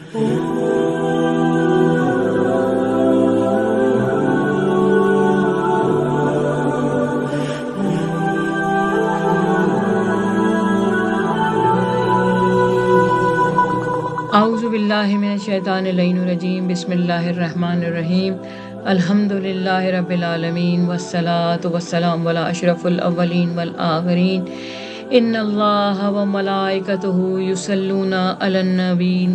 اعوذ باللہ من الشیطان الرجیم بسم اللہ الرحمن الرحیم الحمدللہ رب العالمین والصلاة والسلام علی اشرف الاولین والآخرین ان اللہ وملائکتہ یصلون علی النبی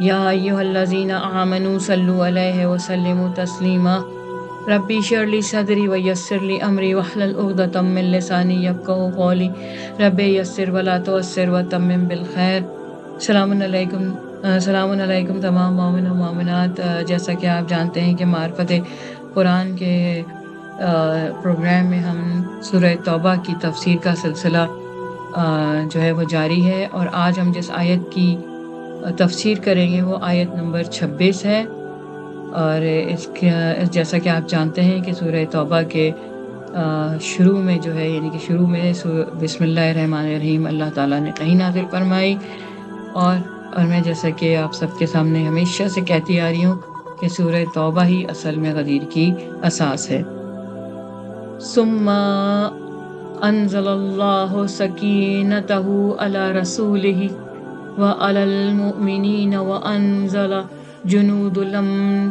یا ایھا الذین آمنوا صلوا علیہ وسلموا تسلیما ربی اشرح لی صدری ویسر لی امری واحلل عقدۃ من لسانی یفقہوا قولی رب یسر ولا تعسر وتمم بالخیر۔ السلام علیکم تمام مومن و مومنات۔ جیسا کہ آپ جانتے ہیں کہ معرفت قرآن کے پروگرام میں ہم سورہ توبہ کی تفسیر کا سلسلہ جو ہے وہ جاری ہے، اور آج ہم جس آیت کی تفسیر کریں گے وہ آیت نمبر 26 ہے۔ اور جیسا کہ آپ جانتے ہیں کہ سورہ توبہ کے شروع میں جو ہے، یعنی کہ شروع میں بسم اللہ الرحمن الرحیم اللہ تعالیٰ نے کہیں نازل فرمائی، اور میں جیسا کہ آپ سب کے سامنے ہمیشہ سے کہتی آ رہی ہوں کہ سورہ توبہ ہی اصل میں غدیر کی اساس ہے۔ ثم انزل اللہ سکینتہ علی رسولہ وعلی المؤمنین وانزل جنود لم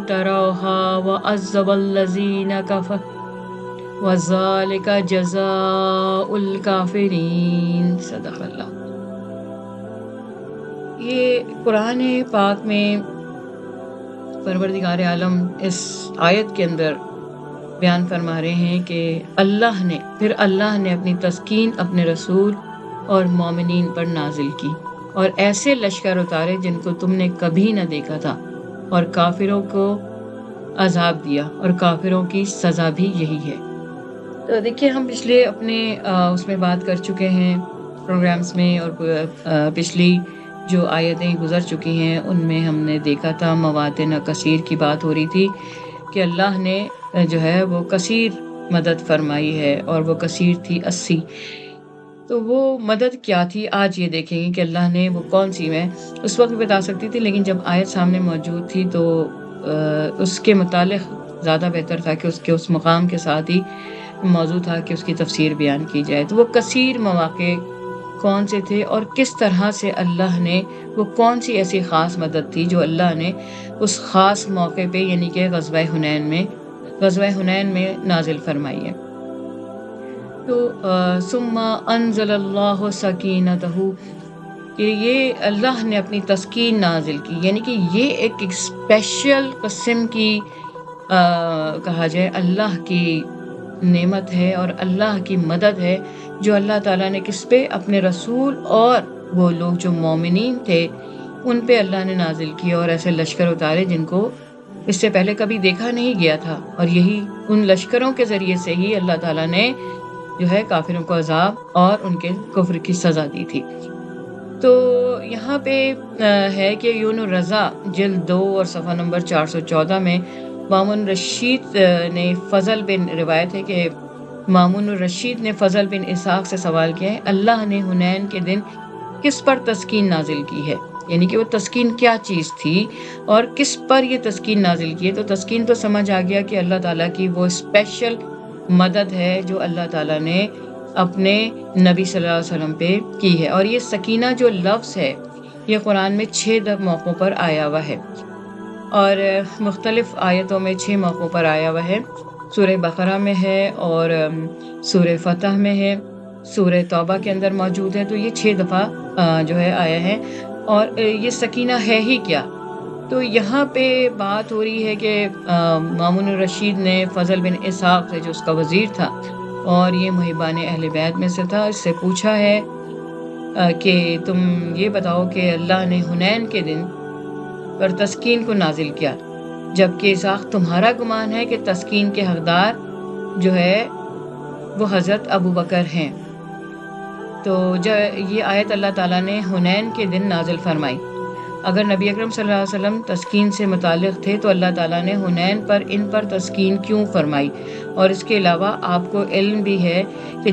تروها وعذب الذین کفروا وذلک جزاء الکافرین۔ صدق اللہ۔ یہ قرآن پاک میں پروردگار عالم اس آیت کے اندر بیان فرما رہے ہیں کہ اللہ نے اپنی تسکین اپنے رسول اور مومنین پر نازل کی، اور ایسے لشکر اتارے جن کو تم نے کبھی نہ دیکھا تھا، اور کافروں کو عذاب دیا، اور کافروں کی سزا بھی یہی ہے۔ تو دیکھیے، ہم پچھلے اپنے اس میں بات کر چکے ہیں پروگرامز میں، اور پچھلی جو آیتیں گزر چکی ہیں ان میں ہم نے دیکھا تھا مواطن کثیر کی بات ہو رہی تھی کہ اللہ نے جو ہے وہ کثیر مدد فرمائی ہے، اور وہ کثیر تھی 80۔ تو وہ مدد کیا تھی آج یہ دیکھیں گے کہ اللہ نے وہ کون سی، میں اس وقت بتا سکتی تھی، لیکن جب آیت سامنے موجود تھی تو اس کے متعلق زیادہ بہتر تھا کہ اس کے اس مقام کے ساتھ ہی موضوع تھا کہ اس کی تفسیر بیان کی جائے۔ تو وہ کثیر مواقع کون سے تھے، اور کس طرح سے اللہ نے وہ کون سی ایسی خاص مدد تھی جو اللہ نے اس خاص موقع پہ، یعنی کہ غزوہ حنین میں نازل فرمائی ہے۔ تو ثم انزل اللہ سکینتہ، کہ یہ اللہ نے اپنی تسکین نازل کی، یعنی کہ یہ ایک اسپیشل قسم کی کہا جائے اللہ کی نعمت ہے اور اللہ کی مدد ہے، جو اللہ تعالیٰ نے کس پہ، اپنے رسول اور وہ لوگ جو مومنین تھے ان پہ اللہ نے نازل کی، اور ایسے لشکر اتارے جن کو اس سے پہلے کبھی دیکھا نہیں گیا تھا، اور یہی ان لشکروں کے ذریعے سے ہی اللہ تعالیٰ نے جو ہے کافروں کو عذاب اور ان کے کفر کی سزا دی تھی۔ تو یہاں پہ ہے کہ یون الرضا جلد 2 اور صفحہ نمبر 414 میں مامون رشید نے فضل بن روایت ہے کہ مامون الرشید نے فضل بن اسحاق سے سوال کیا ہے، اللہ نے حنین کے دن کس پر تسکین نازل کی ہے، یعنی کہ وہ تسکین کیا چیز تھی اور کس پر یہ تسکین نازل کی ہے۔ تو تسکین تو سمجھ آ گیا کہ اللہ تعالیٰ کی وہ اسپیشل مدد ہے جو اللہ تعالیٰ نے اپنے نبی صلی اللہ علیہ وسلم پہ کی ہے۔ اور یہ سکینہ جو لفظ ہے یہ قرآن میں 6 موقعوں پر آیا ہوا ہے، اور مختلف آیتوں میں 6 موقعوں پر آیا ہوا ہے۔ سورہ بقرہ میں ہے، اور سورہ فتح میں ہے، سورہ توبہ کے اندر موجود ہے۔ تو یہ 6 دفعہ جو ہے آیا ہے۔ اور یہ سکینہ ہے ہی کیا؟ تو یہاں پہ بات ہو رہی ہے کہ مامون الرشید نے فضل بن اسحاق سے، جو اس کا وزیر تھا اور یہ محبان اہل بیت میں سے تھا، اس سے پوچھا ہے کہ تم یہ بتاؤ کہ اللہ نے حنین کے دن پر تسکین کو نازل کیا، جبکہ اسحاق تمہارا گمان ہے کہ تسکین کے حقدار جو ہے وہ حضرت ابو بکر ہیں۔ تو یہ آیت اللہ تعالیٰ نے حنین کے دن نازل فرمائی۔ اگر نبی اکرم صلی اللہ علیہ وسلم تسکین سے متعلق تھے تو اللہ تعالیٰ نے حنین پر ان پر تسکین کیوں فرمائی؟ اور اس کے علاوہ آپ کو علم بھی ہے کہ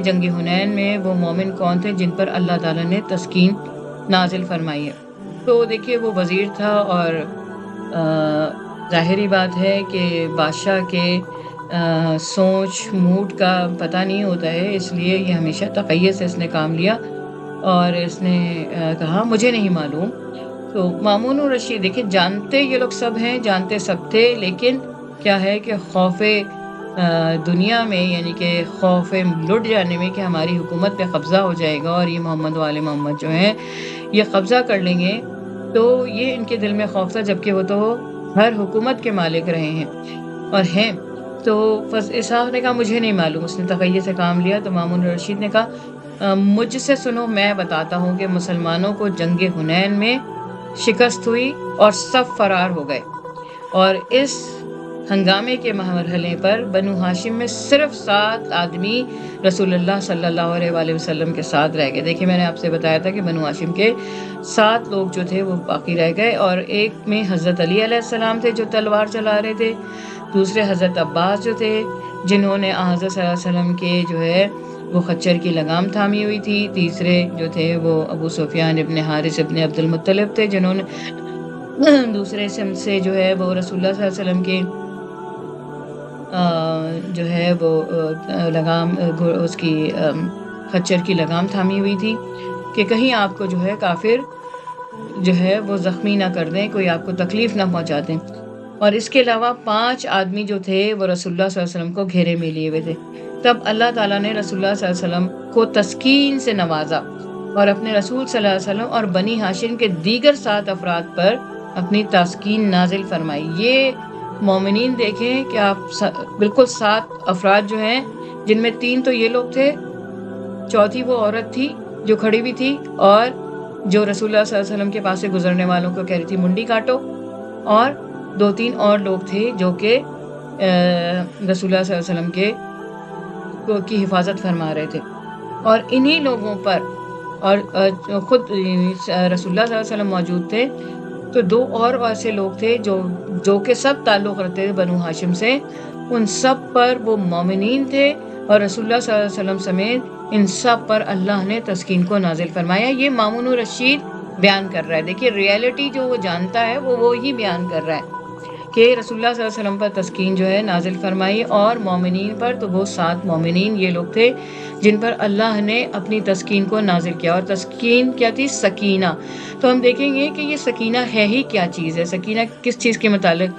جنگ حنین میں وہ مومن کون تھے جن پر اللہ تعالیٰ نے تسکین نازل فرمائی ہے۔ تو دیکھیے وہ وزیر تھا اور ظاہری بات ہے کہ بادشاہ کے سوچ موڈ کا پتہ نہیں ہوتا ہے، اس لیے یہ ہمیشہ تقیّد سے اس نے کام لیا اور اس نے کہا مجھے نہیں معلوم۔ تو مامون الرشید دیکھیں جانتے یہ لوگ سب ہیں، جانتے سب تھے، لیکن کیا ہے کہ خوف دنیا میں، یعنی کہ خوف لٹ جانے میں کہ ہماری حکومت پہ قبضہ ہو جائے گا اور یہ محمد وآل محمد جو ہیں یہ قبضہ کر لیں گے، تو یہ ان کے دل میں خوف تھا، جبکہ وہ تو ہر حکومت کے مالک رہے ہیں اور ہیں۔ تو اسحاق نے کہا مجھے نہیں معلوم، اس نے تقیّد سے کام لیا۔ تو مامون الرشید نے کہا مجھ سے سنو، میں بتاتا ہوں کہ مسلمانوں کو جنگ حنین میں شکست ہوئی اور سب فرار ہو گئے، اور اس ہنگامے کے مرحلے پر بنو ہاشم میں صرف 7 آدمی رسول اللہ صلی اللہ علیہ وآلہ وسلم کے ساتھ رہ گئے۔ دیکھیں میں نے آپ سے بتایا تھا کہ بنو ہاشم کے 7 لوگ جو تھے وہ باقی رہ گئے، اور ایک میں حضرت علی علیہ السلام تھے جو تلوار چلا رہے تھے، دوسرے حضرت عباس جو تھے جنہوں نے حضرت صلی اللہ علیہ وسلم کے جو ہے وہ خچر کی لگام تھامی ہوئی تھی، تیسرے جو تھے وہ ابو سفیان ابن حارث ابن عبد المطلب تھے جنہوں نے دوسرے سمت سے جو ہے وہ رسول اللہ صلی اللہ علیہ وسلم کے جو ہے وہ لگام اس کی خچر کی لگام تھامی ہوئی تھی کہ کہیں آپ کو جو ہے کافر جو ہے وہ زخمی نہ کر دیں، کوئی آپ کو تکلیف نہ پہنچا دیں۔ اور اس کے علاوہ 5 آدمی جو تھے وہ رسول اللہ صلی اللہ علیہ وسلم کو گھیرے میں لیے ہوئے تھے۔ تب اللہ تعالیٰ نے رسول اللہ صلی اللہ علیہ وسلم کو تسکین سے نوازا اور اپنے رسول صلی اللہ علیہ وسلم اور بنی ہاشم کے دیگر 7 افراد پر اپنی تسکین نازل فرمائی۔ یہ مومنین دیکھیں کہ آپ بالکل 7 افراد جو ہیں، جن میں 3 تو یہ لوگ تھے، چوتھی وہ عورت تھی جو کھڑی بھی تھی اور جو رسول اللہ صلی اللہ علیہ وسلم کے پاس سے گزرنے والوں کو کہہ رہی تھی منڈی کاٹو، اور 2-3 اور لوگ تھے جو کہ رسول اللہ صلی اللہ علیہ وسلم کی حفاظت فرما رہے تھے۔ اور انہی لوگوں پر اور خود رسول اللہ صلی اللہ علیہ وسلم موجود تھے، تو 2 اور ایسے لوگ تھے جو کہ سب تعلق رکھتے تھے بنو ہاشم سے، ان سب پر وہ مومنین تھے، اور رسول اللہ صلی اللہ علیہ وسلم سمیت ان سب پر اللہ نے تسکین کو نازل فرمایا۔ یہ مامون الرشید بیان کر رہا ہے۔ دیکھیے ریالٹی جو وہ جانتا ہے وہ وہی بیان کر رہا ہے کہ رسول اللہ صلی اللہ علیہ وسلم پر تسکین جو ہے نازل فرمائی، اور مومنین پر تو وہ 7 مومنین یہ لوگ تھے جن پر اللہ نے اپنی تسکین کو نازل کیا۔ اور تسکین کیا تھی؟ سکینہ۔ تو ہم دیکھیں گے کہ یہ سکینہ ہے ہی کیا چیز ہے، سکینہ کس چیز کے متعلق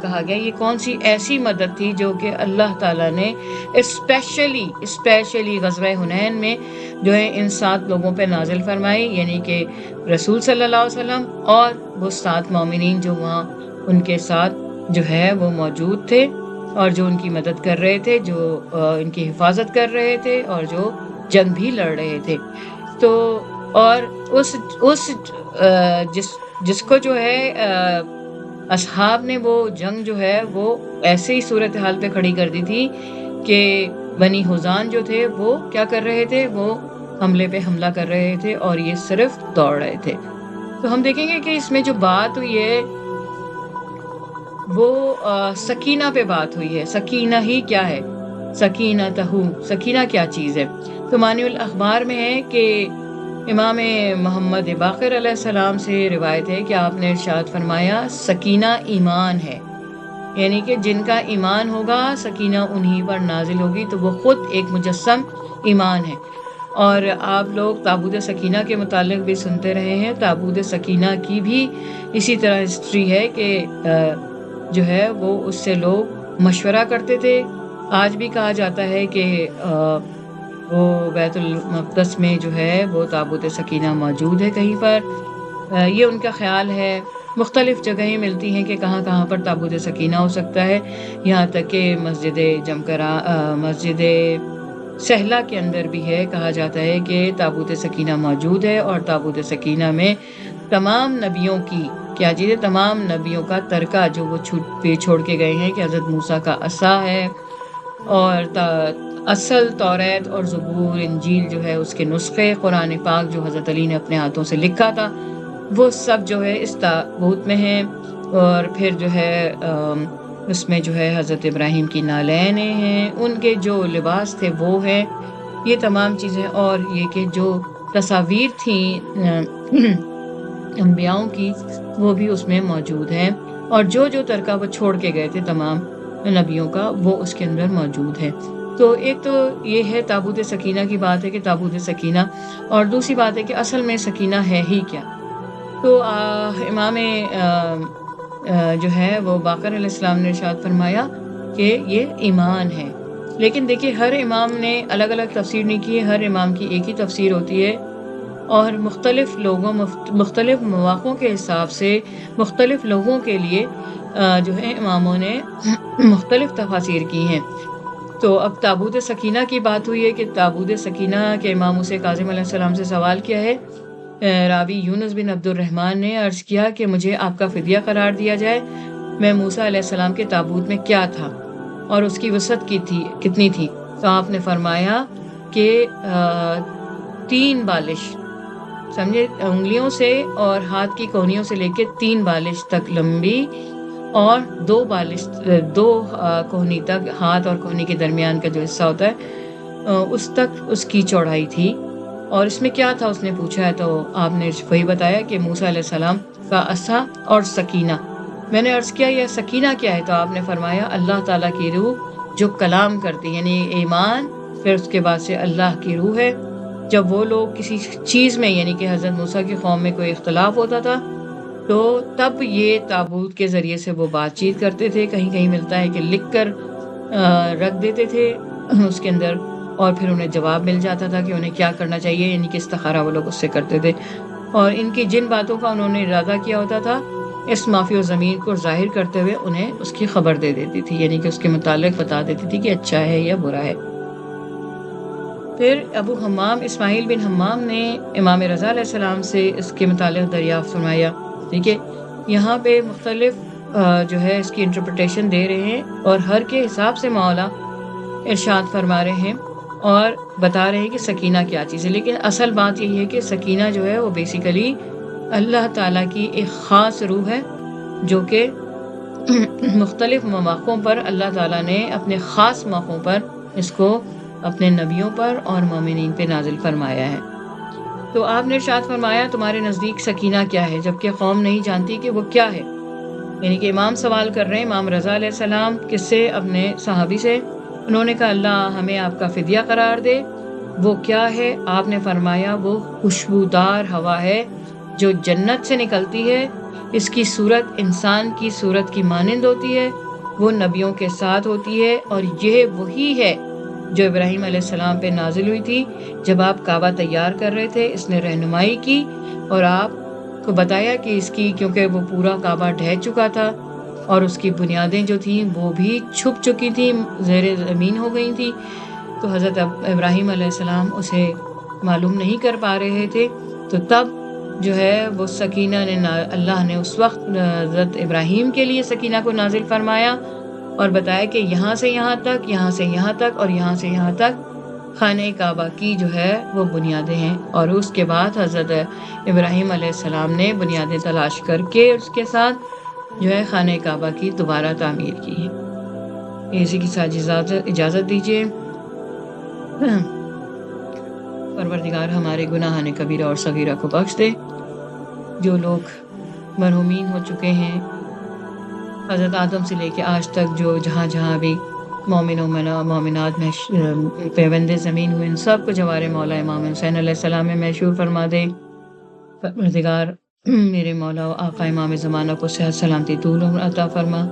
کہا گیا، یہ کون سی ایسی مدد تھی جو کہ اللہ تعالیٰ نے اسپیشلی غزوہ حنین میں جو ہے ان 7 لوگوں پہ نازل فرمائی، یعنی کہ رسول صلی اللہ علیہ وسلم اور وہ 7 مومنین جو وہاں ان کے ساتھ جو ہے وہ موجود تھے اور جو ان کی مدد کر رہے تھے، جو ان کی حفاظت کر رہے تھے اور جو جنگ بھی لڑ رہے تھے۔ تو اور جس کو جو ہے اصحاب نے وہ جنگ جو ہے وہ ایسے ہی صورتحال پہ کھڑی کر دی تھی کہ بنی حزان جو تھے وہ کیا کر رہے تھے، وہ حملے پہ حملہ کر رہے تھے اور یہ صرف دوڑ رہے تھے۔ تو ہم دیکھیں گے کہ اس میں جو بات ہوئی ہے وہ سکینہ پہ بات ہوئی ہے۔ سکینہ ہی کیا ہے؟ سکینہ کیا چیز ہے؟ تو معنی الاخبار میں ہے کہ امام محمد باقر علیہ السلام سے روایت ہے کہ آپ نے ارشاد فرمایا سکینہ ایمان ہے، یعنی کہ جن کا ایمان ہوگا سکینہ انہی پر نازل ہوگی، تو وہ خود ایک مجسم ایمان ہے۔ اور آپ لوگ تابوت سکینہ کے متعلق بھی سنتے رہے ہیں، تابوت سکینہ کی بھی اسی طرح ہسٹری ہے کہ جو ہے وہ اس سے لوگ مشورہ کرتے تھے۔ آج بھی کہا جاتا ہے کہ وہ بیت المقدس میں جو ہے وہ تابوت سکینہ موجود ہے کہیں پر، یہ ان کا خیال ہے۔ مختلف جگہیں ملتی ہیں کہ کہاں کہاں پر تابوت سکینہ ہو سکتا ہے، یہاں تک کہ مسجد سہلہ کے اندر بھی ہے، کہا جاتا ہے کہ تابوت سکینہ موجود ہے، اور تابوت سکینہ میں تمام نبیوں کی کیا چیز ہے، تمام نبیوں کا ترکہ جو وہ چھوڑ کے گئے ہیں، کہ حضرت موسیٰ کا عصا ہے، اور اصل توریت اور زبور انجیل جو ہے اس کے نسخے، قرآن پاک جو حضرت علی نے اپنے ہاتھوں سے لکھا تھا وہ سب جو ہے اس تابوت میں ہیں۔ اور پھر جو ہے اس میں جو ہے حضرت ابراہیم کی نالین ہیں، ان کے جو لباس تھے وہ ہیں، یہ تمام چیزیں، اور یہ کہ جو تصاویر تھیں انبیاؤں کی وہ بھی اس میں موجود ہیں، اور جو جو ترکہ وہ چھوڑ کے گئے تھے تمام نبیوں کا وہ اس کے اندر موجود ہے۔ تو ایک تو یہ ہے تابوت سکینہ کی بات ہے کہ تابوت سکینہ، اور دوسری بات ہے کہ اصل میں سکینہ ہے ہی کیا۔ تو امام جو ہے وہ باقر علیہ السلام نے ارشاد فرمایا کہ یہ ایمان ہے، لیکن دیکھیے ہر امام نے الگ الگ تفسیر نہیں کی ہے، ہر امام کی ایک ہی تفسیر ہوتی ہے، اور مختلف لوگوں مختلف مواقعوں کے حساب سے مختلف لوگوں کے لیے جو ہے اماموں نے مختلف تفاسیر کی ہیں۔ تو اب تابوت سکینہ کی بات ہوئی ہے کہ تابوت سکینہ کے امام موسیٰ کاظم علیہ السلام سے سوال کیا ہے۔ راوی یونس بن عبد الرحمن نے عرض کیا کہ مجھے آپ کا فدیہ قرار دیا جائے، میں موسیٰ علیہ السلام کے تابوت میں کیا تھا اور اس کی وسعت کتنی تھی؟ تو آپ نے فرمایا کہ 3 بالش، سمجھے، انگلیوں سے اور ہاتھ کی کونیوں سے لے کے 3 بالش تک لمبی، اور 2 بالش 2 کوہنی تک، ہاتھ اور کوہنی کے درمیان کا جو حصہ ہوتا ہے اس تک اس کی چوڑائی تھی۔ اور اس میں کیا تھا اس نے پوچھا ہے، تو آپ نے وہی بتایا کہ موسیٰ علیہ السلام کا عصا اور سکینہ۔ میں نے عرض کیا یہ سکینہ کیا ہے، تو آپ نے فرمایا اللہ تعالیٰ کی روح جو کلام کرتی، یعنی ایمان، پھر اس کے بعد سے اللہ کی روح ہے۔ جب وہ لوگ کسی چیز میں، یعنی کہ حضرت موسیٰ کی قوم میں کوئی اختلاف ہوتا تھا تو تب یہ تابوت کے ذریعے سے وہ بات چیت کرتے تھے، کہیں کہیں ملتا ہے کہ لکھ کر رکھ دیتے تھے اس کے اندر، اور پھر انہیں جواب مل جاتا تھا کہ انہیں کیا کرنا چاہیے، یعنی کہ استخارہ وہ لوگ اس سے کرتے تھے، اور ان کی جن باتوں کا انہوں نے ارادہ کیا ہوتا تھا اس معافی و زمین کو ظاہر کرتے ہوئے انہیں اس کی خبر دے دیتی تھی، یعنی کہ اس کے متعلق بتا دیتی تھی کہ اچھا ہے یا برا ہے۔ پھر ابو حمام اسماعیل بن حمام نے امام رضا علیہ السلام سے اس کے متعلق دریافت فرمایا۔ ٹھیک ہے، یہاں پہ مختلف جو ہے اس کی انٹرپریٹیشن دے رہے ہیں، اور ہر کے حساب سے مولا ارشاد فرما رہے ہیں اور بتا رہے ہیں کہ سکینہ کیا چیز ہے، لیکن اصل بات یہی ہے کہ سکینہ جو ہے وہ بیسیکلی اللہ تعالیٰ کی ایک خاص روح ہے، جو کہ مختلف مواقعوں پر اللہ تعالیٰ نے اپنے خاص موقعوں پر اس کو اپنے نبیوں پر اور مومنین پہ نازل فرمایا ہے۔ تو آپ نے ارشاد فرمایا تمہارے نزدیک سکینہ کیا ہے، جبکہ قوم نہیں جانتی کہ وہ کیا ہے، یعنی کہ امام سوال کر رہے ہیں، امام رضا علیہ السلام، کس سے؟ اپنے صحابی سے۔ انہوں نے کہا اللہ ہمیں آپ کا فدیہ قرار دے، وہ کیا ہے؟ آپ نے فرمایا وہ خوشبودار ہوا ہے جو جنت سے نکلتی ہے، اس کی صورت انسان کی صورت کی مانند ہوتی ہے، وہ نبیوں کے ساتھ ہوتی ہے، اور یہ وہی ہے جو ابراہیم علیہ السلام پہ نازل ہوئی تھی جب آپ کعبہ تیار کر رہے تھے۔ اس نے رہنمائی کی اور آپ کو بتایا کہ اس کی، کیونکہ وہ پورا کعبہ ڈھہ چکا تھا اور اس کی بنیادیں جو تھیں وہ بھی چھپ چکی تھیں، زیر زمین ہو گئی تھیں، تو حضرت ابراہیم علیہ السلام اسے معلوم نہیں کر پا رہے تھے، تو تب جو ہے وہ سکینہ نے اللہ نے اس وقت حضرت ابراہیم کے لیے سکینہ کو نازل فرمایا اور بتایا کہ یہاں سے یہاں تک، یہاں سے یہاں تک اور یہاں سے یہاں تک خانہ کعبہ کی جو ہے وہ بنیادیں ہیں، اور اس کے بعد حضرت ابراہیم علیہ السلام نے بنیادیں تلاش کر کے اس کے ساتھ جو ہے خانہ کعبہ کی دوبارہ تعمیر کی ہے۔ اسی کے ساتھ اجازت دیجیے، پروردگار ہمارے گناہان کبیرہ اور صغیرہ کو بخش دے۔ جو لوگ مرحومین ہو چکے ہیں حضرت آدم سے لے کے آج تک، جو جہاں جہاں بھی مومن و مومنات میں پیوند زمین ہوئے، ان سب کو جوار مولا امام حسین علیہ السلام میں محشور فرما دے۔ پروردگار میرے مولا و آقا امام زمانہ کو صحت سلامتی طول عمر عطا فرما،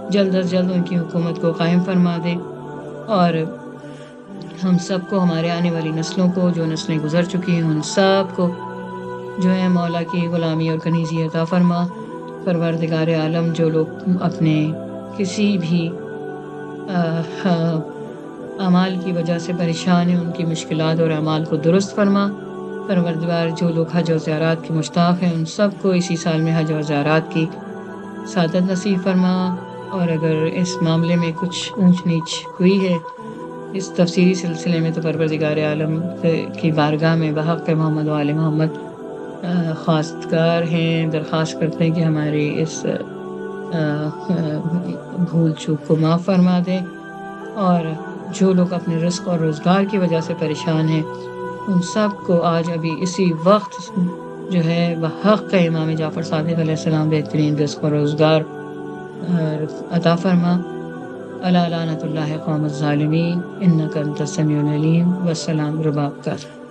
جلد از جلد ان کی حکومت کو قائم فرما دے، اور ہم سب کو، ہمارے آنے والی نسلوں کو، جو نسلیں گزر چکی ہیں ان سب کو جو ہے مولا کی غلامی اور کنیزی عطا فرما۔ پروردگار عالم جو لوگ اپنے کسی بھی اعمال کی وجہ سے پریشان ہیں، ان کی مشکلات اور اعمال کو درست فرما۔ پروردگار جو لوگ حج و زیارات کے مشتاق ہیں ان سب کو اسی سال میں حج و زیارات کی سعادت نصیب فرما، اور اگر اس معاملے میں کچھ اونچ نیچ ہوئی ہے اس تفسیری سلسلے میں تو پروردگار عالم کی بارگاہ میں بحق محمد و آل محمد خواستگار ہیں، درخواست کرتے ہیں کہ ہماری اس بھول چوک کو معاف فرما دیں، اور جو لوگ اپنے رزق اور روزگار کی وجہ سے پریشان ہیں ان سب کو آج ابھی اسی وقت جو ہے بحق امام جعفر صادق علیہ السلام بہترین رزق و روزگار عطا فرما۔ الا لعنت اللہ قوم الظالمین انک انت السمیع العلیم، والسلام رباب کر۔